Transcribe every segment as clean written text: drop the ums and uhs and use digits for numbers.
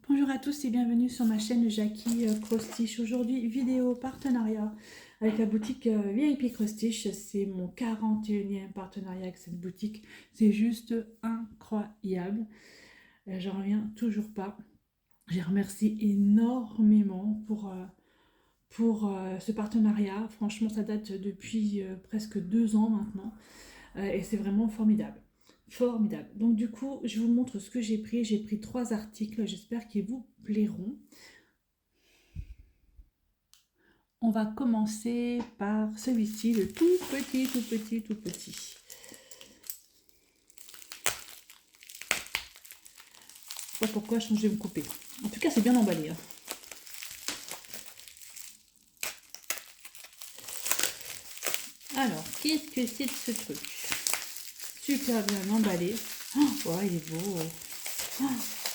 Bonjour à tous et bienvenue sur ma chaîne Jackie Cross-Stitch. Aujourd'hui, vidéo partenariat avec la boutique VIP Cross-Stitch. C'est mon 41e partenariat avec cette boutique. C'est juste incroyable. J'en reviens toujours pas. Je remercie énormément pour ce partenariat. Franchement, ça date depuis presque 2 ans maintenant. Et c'est vraiment formidable. Formidable. Donc du coup, je vous montre ce que j'ai pris. J'ai pris 3 articles. J'espère qu'ils vous plairont. On va commencer par celui-ci, le tout petit, tout petit, tout petit. Je sais pas pourquoi je vais me couper. En tout cas, c'est bien emballé. Hein. Alors, qu'est-ce que c'est de ce truc? Super bien emballé. Oh, ouais, il est beau. Oh,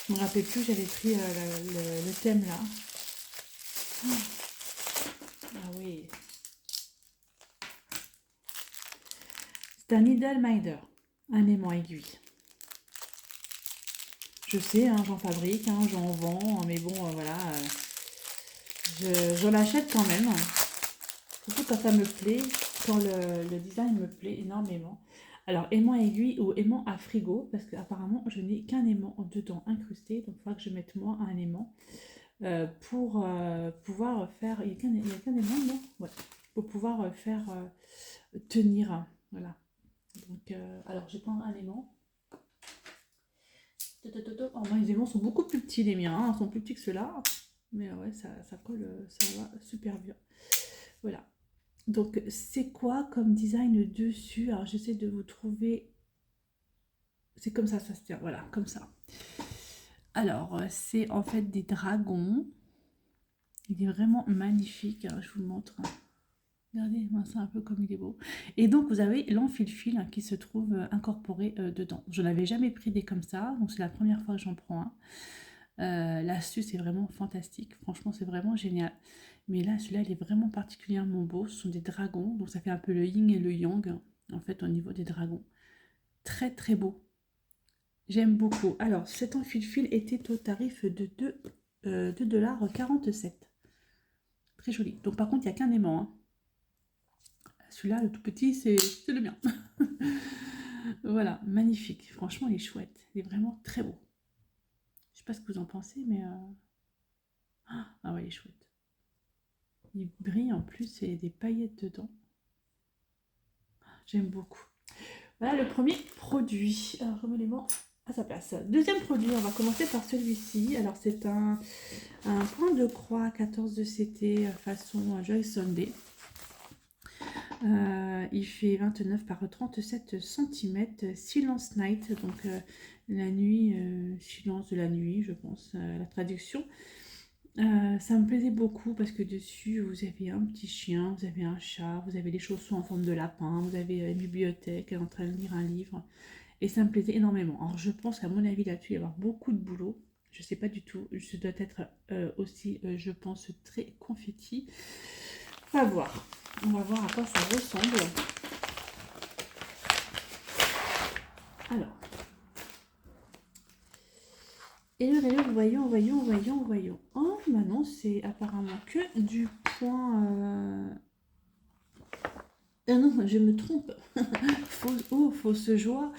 je me rappelle plus, j'avais pris le thème là. Ah oui. C'est un Needle Minder, un aimant aiguille. Je sais, hein, j'en fabrique, hein, j'en vends, mais bon, voilà. Je l'achète quand même. Surtout quand ça me plaît, quand le design me plaît énormément. Alors, aimant aiguille ou aimant à frigo, parce qu'apparemment, je n'ai qu'un aimant dedans incrusté, donc il faudra que je mette moi un aimant pour pouvoir faire... Il n'y a qu'un aimant, non? Ouais. Pour pouvoir faire tenir. Voilà. Donc, alors, je prends un aimant. Oh, les aimants sont beaucoup plus petits, les miens, hein, sont plus petits que ceux-là. Mais ouais, ça colle, ça va super bien. Voilà. Donc, c'est quoi comme design dessus? Alors, j'essaie de vous trouver... C'est comme ça se tient. Voilà, comme ça. Alors, c'est en fait des dragons. Il est vraiment magnifique. Alors, je vous le montre. Regardez, c'est un peu comme il est beau. Et donc, vous avez l'enfil-fil qui se trouve incorporé dedans. Je n'avais jamais pris des comme ça. Donc, c'est la première fois que j'en prends un. L'astuce est vraiment fantastique. Franchement, c'est vraiment génial. Mais là, celui-là, il est vraiment particulièrement beau. Ce sont des dragons. Donc, ça fait un peu le yin et le yang, en fait, au niveau des dragons. Très, très beau. J'aime beaucoup. Alors, cet enfil-fil était au tarif de 2,47 $. Très joli. Donc, par contre, il n'y a qu'un aimant. Hein. Celui-là, le tout petit, c'est le mien. Voilà, magnifique. Franchement, il est chouette. Il est vraiment très beau. Je ne sais pas ce que vous en pensez, mais... Ah ouais, il est chouette. Il brille en plus, il y a des paillettes dedans. J'aime beaucoup. Voilà le premier produit. Alors, remets l'élément à sa place. Deuxième produit, on va commencer par celui-ci. Alors, c'est un point de croix 14 de CT façon Joy Sunday. Il fait 29 par 37 cm. Silence Night, donc la nuit, silence de la nuit, je pense, la traduction. Ça me plaisait beaucoup parce que dessus vous avez un petit chien, vous avez un chat, vous avez des chaussons en forme de lapin, vous avez une bibliothèque, elle est en train de lire un livre et ça me plaisait énormément. Alors je pense qu'à mon avis là-dessus il va y avoir beaucoup de boulot, je sais pas du tout, ça doit être aussi je pense très confetti. On va voir à quoi ça ressemble. Alors, et voyons. Oh, bah non, c'est apparemment que du point... Ah non, je me trompe. Fausse joie.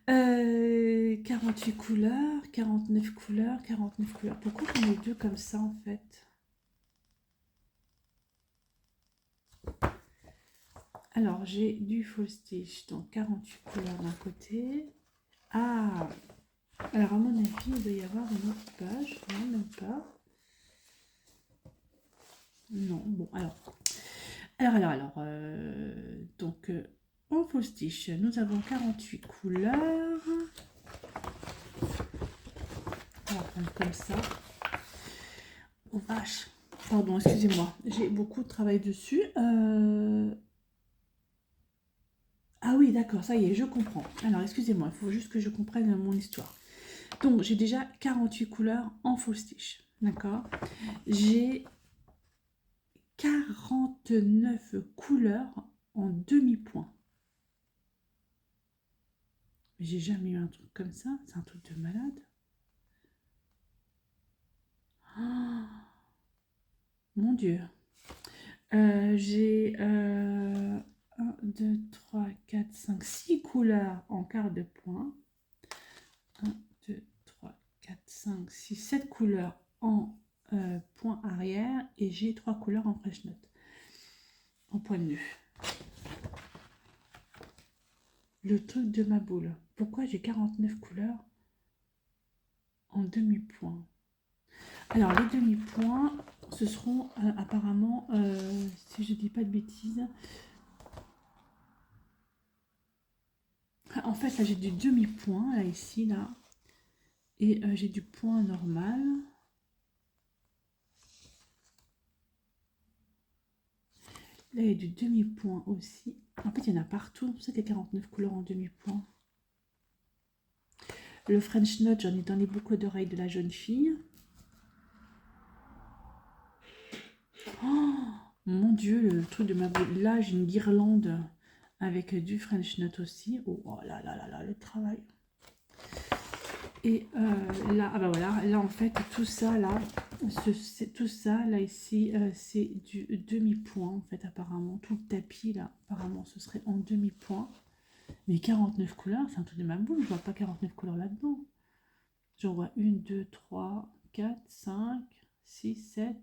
48 couleurs, 49 couleurs, 49 couleurs. Pourquoi on est deux comme ça en fait? Alors, j'ai du full stitch, donc 48 couleurs d'un côté. Ah! Alors, à mon avis, il doit y avoir une autre page. Non, même pas. Non, bon, alors. Donc, en full stitch, nous avons 48 couleurs. On va prendre comme ça. Oh vache! Pardon, excusez-moi. J'ai beaucoup de travail dessus. Ah oui, d'accord, ça y est, je comprends. Alors, excusez-moi, il faut juste que je comprenne mon histoire. Donc, j'ai déjà 48 couleurs en full stitch. D'accord? J'ai 49 couleurs en demi-point. J'ai jamais eu un truc comme ça. C'est un truc de malade. Mon Dieu. J'ai 1, 2, 3, 4, 5, 6 couleurs en quart de point. 1, 2, 3, 4, 5, 6, 7 couleurs en point arrière. Et j'ai 3 couleurs en French Note. En point nu. Le truc de ma boule. Pourquoi j'ai 49 couleurs en demi-point? Alors, les demi-points, ce seront apparemment, si je dis pas de bêtises, en fait, là, j'ai du demi-point, là, ici, là, et j'ai du point normal. Là, il y a du demi-point aussi. En fait, il y en a partout, c'est pour ça qu'il y a 49 couleurs en demi-point. Le French Note, j'en ai dans les boucles d'oreilles de la jeune fille. Oh, mon Dieu, le truc de ma boule. Là, j'ai une guirlande avec du French Note aussi. Oh, oh là là là là, le travail. Et là, ah bah voilà, là en fait, tout ça là, tout ça là ici, c'est du demi-point en fait apparemment. Tout le tapis là, apparemment, ce serait en demi-point. Mais 49 couleurs, c'est un truc de ma boule, je vois pas 49 couleurs là-dedans. J'en vois 1, 2, 3, 4, 5, 6, 7,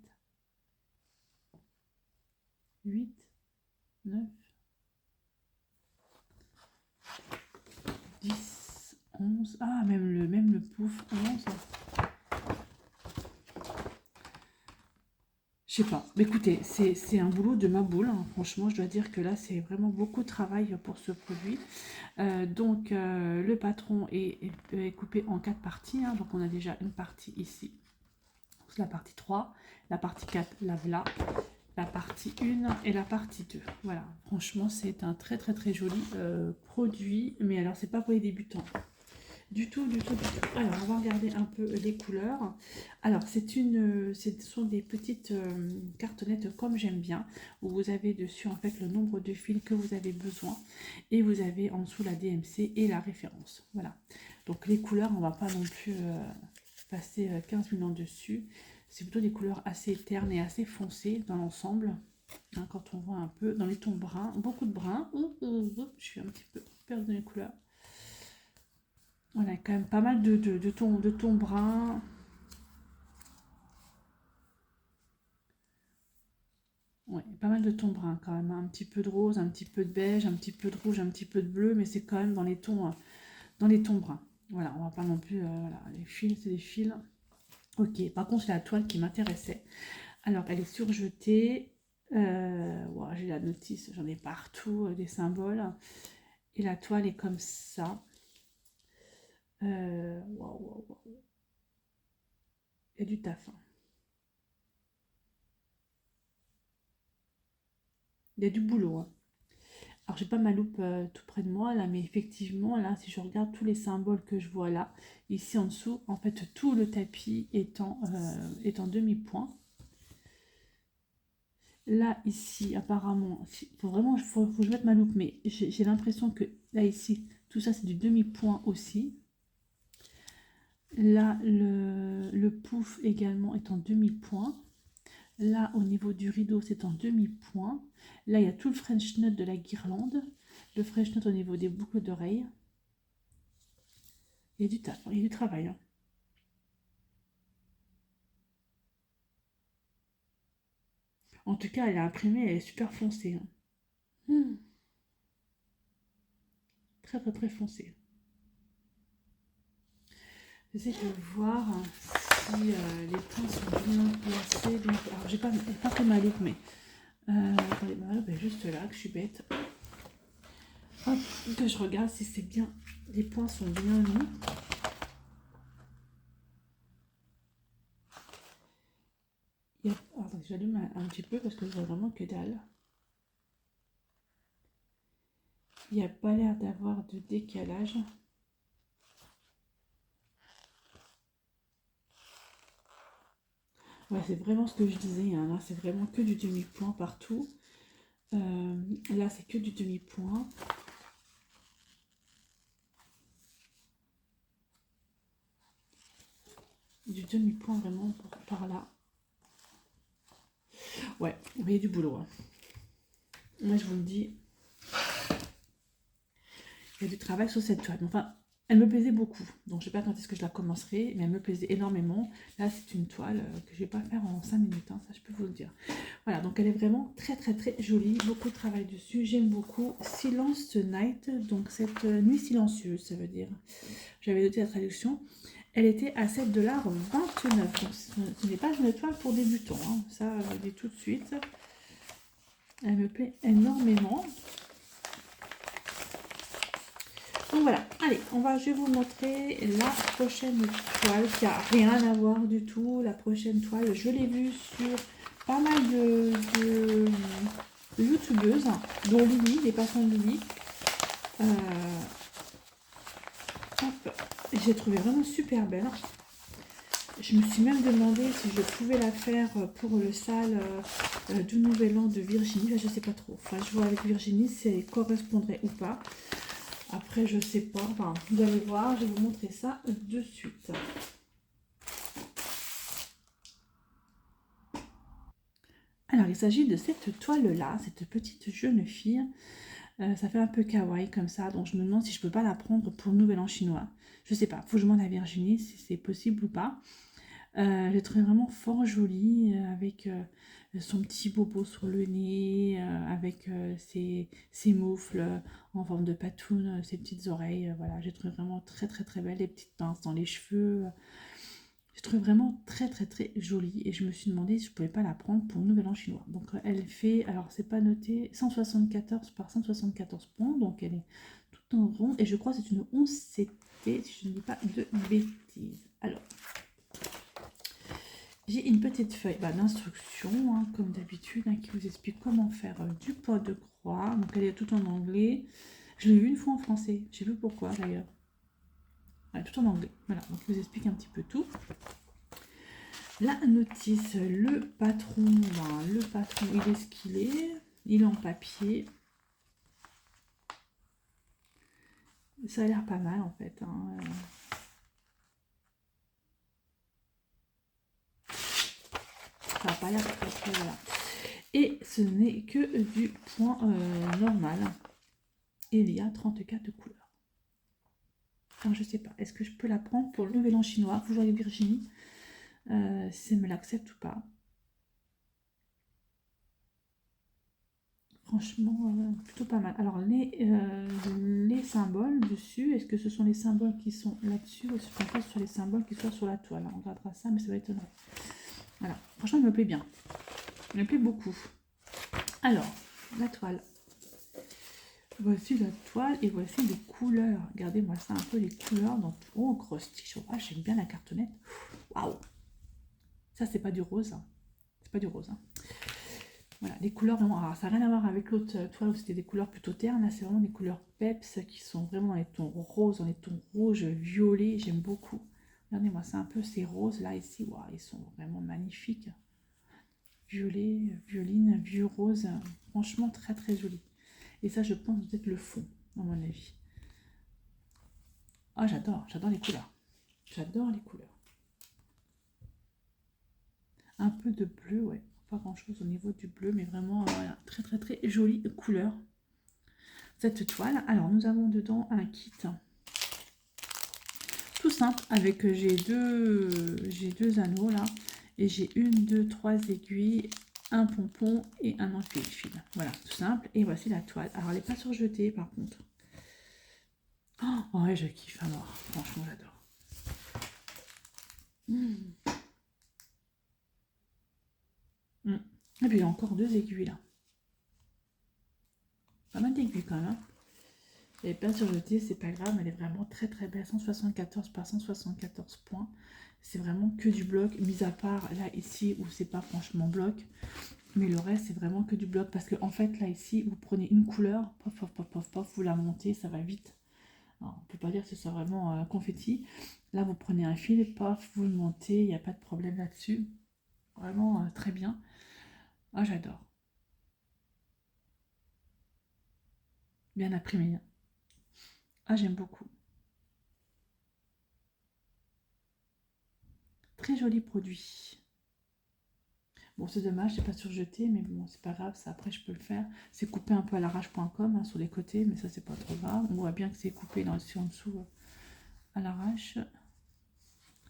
8, 9, 10, 11. Ah, même le pouf, 11. Je sais pas. Mais écoutez, c'est un boulot de ma boule, hein. Franchement, je dois dire que là, c'est vraiment beaucoup de travail pour ce produit. Donc, le patron est coupé en 4 parties, hein. Donc, on a déjà une partie ici. C'est la partie 3, la partie 4, la voilà, la partie 1 et la partie 2. Voilà. Franchement, c'est un très, très, très joli produit. Mais alors, c'est pas pour les débutants. Du tout, du tout, du tout. Alors, on va regarder un peu les couleurs. Alors, ce sont des petites cartonnettes comme j'aime bien, où vous avez dessus en fait le nombre de fils que vous avez besoin, et vous avez en dessous la DMC et la référence. Voilà. Donc les couleurs, on va pas non plus passer 15 minutes dessus. C'est plutôt des couleurs assez ternes et assez foncées dans l'ensemble. Hein, quand on voit un peu dans les tons bruns, beaucoup de bruns. Je suis un petit peu perdue dans les couleurs. On a quand même pas mal de tons bruns. Ouais, pas mal de tons bruns quand même. Un petit peu de rose, un petit peu de beige, un petit peu de rouge, un petit peu de bleu, mais c'est quand même dans les tons bruns. Voilà, on va pas non plus. Voilà, les fils, c'est des fils. Ok, par contre, c'est la toile qui m'intéressait. Alors, elle est surjetée. Wow, j'ai la notice, j'en ai partout, des symboles. Et la toile est comme ça. Wow. Il y a du taf, hein. Il y a du boulot, hein. Alors, j'ai pas ma loupe tout près de moi là, mais effectivement, là, si je regarde tous les symboles que je vois là, ici en dessous, en fait, tout le tapis est en demi-point. Là, ici, apparemment, faut que je mette ma loupe, mais j'ai l'impression que là, ici, tout ça, c'est du demi-point aussi. Là, le pouf également est en demi-point. Là, au niveau du rideau, c'est en demi-point. Là, il y a tout le French Note de la guirlande. Le French Note au niveau des boucles d'oreilles. Il y a du taf, il y a du travail, hein. En tout cas, elle est imprimée, elle est super foncée, hein. Très, très, très foncée. J'essaie de voir si les points sont bien placés. Donc, alors, j'ai pas fait ma loupe, mais attendez, ma loupe est juste là, que je suis bête. Hop, que je regarde si c'est bien, les points sont bien mis. Attendez, j'allume un petit peu parce que je vois vraiment que dalle. Il n'y a pas l'air d'avoir de décalage. Ouais, c'est vraiment ce que je disais, hein. Là, c'est vraiment que du demi-point partout. Là, c'est que du demi-point. du demi-point vraiment par là. Ouais, vous voyez du boulot. Hein. Moi, je vous le dis, il y a du travail sur cette toile. Enfin, elle me plaisait beaucoup. Donc, je ne sais pas quand est-ce que je la commencerai, mais elle me plaisait énormément. Là, c'est une toile que je ne vais pas faire en 5 minutes, hein, ça, je peux vous le dire. Voilà, donc elle est vraiment très, très, très jolie. Beaucoup de travail dessus. J'aime beaucoup. Silence Night, donc cette nuit silencieuse, ça veut dire. J'avais noté la traduction. Elle était à 7,29 $. Donc, ce n'est pas une toile pour débutants. Hein. Ça, je le dis tout de suite. Elle me plaît énormément. Donc voilà, allez, je vais vous montrer la prochaine toile qui n'a rien à voir du tout. La prochaine toile, je l'ai vue sur pas mal de youtubeuses, dont Lily, les passants de Lily. J'ai trouvé vraiment super belle. Je me suis même demandé si je pouvais la faire pour le sale du Nouvel An de Virginie. Là, je sais pas trop. Enfin, je vois avec Virginie si elle correspondrait ou pas. Après, je sais pas. Enfin, vous allez voir, je vais vous montrer ça de suite. Alors, il s'agit de cette toile-là, cette petite jeune fille. Ça fait un peu kawaii comme ça, donc je me demande si je peux pas la prendre pour le Nouvel An chinois. Je sais pas, faut que je demande à Virginie si c'est possible ou pas. Je l'ai trouvé vraiment fort jolie, avec son petit bobo sur le nez, avec ses moufles en forme de patoune, ses petites oreilles. Voilà, j'ai trouvé vraiment très très très belle, les petites pinces dans les cheveux. J'ai trouvé vraiment très très très jolie et je me suis demandé si je pouvais pas la prendre pour le Nouvel An chinois. Donc elle fait, alors c'est pas noté, 174 par 174 points, donc elle est tout en rond et je crois que c'est une 11CT si je ne dis pas de bêtises. Alors, j'ai une petite feuille d'instruction, hein, comme d'habitude, hein, qui vous explique comment faire du pot de croix. Donc elle est tout en anglais. Je l'ai vu une fois en français, je sais plus pourquoi d'ailleurs. Ouais, tout en anglais. Voilà, donc il vous explique un petit peu tout. La notice, le patron, il est ce qu'il est. Il est en papier. Ça a l'air pas mal en fait. Hein. Ça n'a pas l'air très très voilà. Et ce n'est que du point normal. Il y a 34 couleurs. Alors, je sais pas, est-ce que je peux la prendre pour le Nouvel An chinois? Vous voyez Virginie, si elle me l'accepte ou pas. Franchement, plutôt pas mal. Alors, les symboles dessus, est-ce que ce sont les symboles qui sont là-dessus ou est-ce que ce sont les symboles qui sont sur la toile? On regardera ça, mais ça va étonner. Voilà, franchement, elle me plaît bien. Elle me plaît beaucoup. Alors, la toile. Voici la toile et voici les couleurs. Regardez-moi ça un peu, les couleurs dans tout. Oh, grosse tige. Ah, j'aime bien la cartonnette. Waouh! Ça, c'est pas du rose. Hein. C'est pas du rose. Hein. Voilà, les couleurs vraiment. Alors, ça n'a rien à voir avec l'autre toile où c'était des couleurs plutôt ternes. Là, c'est vraiment des couleurs peps qui sont vraiment dans les tons roses, dans les tons rouges, violets. J'aime beaucoup. Regardez-moi, c'est un peu ces roses là ici. Waouh, ils sont vraiment magnifiques. Violet, violine, vieux rose. Franchement, très très joli. Et ça, je pense peut-être le fond, à mon avis. Ah, j'adore les couleurs. J'adore les couleurs. Un peu de bleu, ouais. Pas grand chose au niveau du bleu, mais vraiment voilà, très très très jolie couleur. Cette toile. Alors, nous avons dedans un kit tout simple avec j'ai deux anneaux là et j'ai une, deux, trois aiguilles, un pompon et un enfile-fil. Voilà, tout simple. Et voici la toile. Alors, elle n'est pas surjetée par contre. Oh ouais, je kiffe alors. Franchement, j'adore. Et puis il y a encore deux aiguilles là. Pas mal d'aiguilles quand même. Hein. Elle n'est pas surjetée, c'est pas grave, mais elle est vraiment très très belle. 174 par 174 points. C'est vraiment que du bloc, mis à part là ici où c'est pas franchement bloc. Mais le reste, c'est vraiment que du bloc. Parce que en fait, là ici, vous prenez une couleur, pof, pof, pof, pof, pof, vous la montez, ça va vite. Alors, on peut pas dire que ce soit vraiment confetti. Là, vous prenez un fil, pof, vous le montez, il n'y a pas de problème là-dessus. Vraiment très bien. Ah, j'adore. Bien imprimé. Ah, j'aime beaucoup. très joli produit. Bon, c'est dommage, c'est pas surjeté, mais bon, c'est pas grave, ça après je peux le faire. C'est coupé un peu à l'arrache.com, hein, sur les côtés, mais ça c'est pas trop grave. On voit bien que c'est coupé dans, en dessous à l'arrache.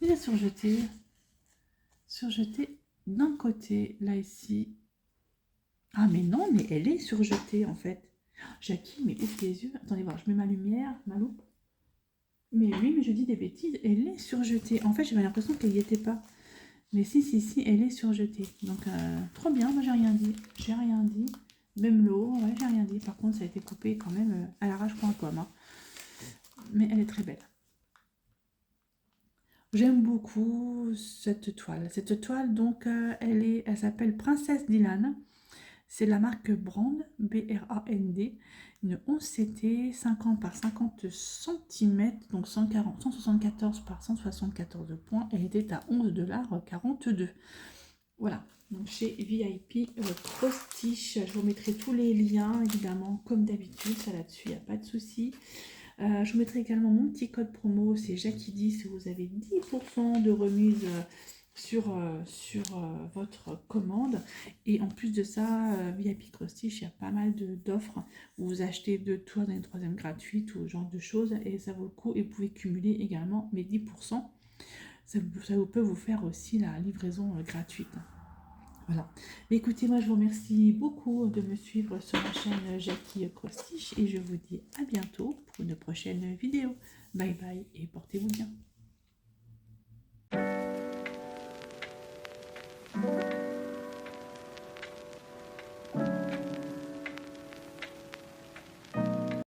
Il est surjeté. Surjeté d'un côté, là ici. Ah mais non, mais elle est surjetée en fait. Jackie, mais ouvre les yeux. Attendez voir, je mets ma lumière, ma loupe. Mais oui, mais je dis des bêtises, elle est surjetée. En fait, j'avais l'impression qu'elle n'y était pas. Mais si, elle est surjetée. Donc, trop bien, moi j'ai rien dit. J'ai rien dit. Même l'eau, ouais, j'ai rien dit. Par contre, ça a été coupé quand même à l'arrache.com. Hein. Mais elle est très belle. J'aime beaucoup cette toile. Cette toile, donc, elle s'appelle Princesse Dylan. C'est la marque Brand, B-R-A-N-D. Une 11CT, 50 par 50 cm, donc 174 par 174 points. Elle était à 11,42 $. Voilà, donc chez VIP Cross Stitch. Je vous mettrai tous les liens, évidemment, comme d'habitude. Ça là-dessus, il n'y a pas de souci. Je vous mettrai également mon petit code promo, c'est Jackie10, vous avez 10% de remise sur votre commande. Et en plus de ça, VIP Cross Stitch, il y a pas mal d'offres où vous achetez 2 toiles dans une troisième gratuite ou ce genre de choses et ça vaut le coup. Et vous pouvez cumuler également mes 10%. Ça peut vous faire aussi la livraison gratuite. Voilà. Mais écoutez, moi je vous remercie beaucoup de me suivre sur ma chaîne Jackie Cross Stitch et je vous dis à bientôt pour une prochaine vidéo. Bye bye et portez-vous bien.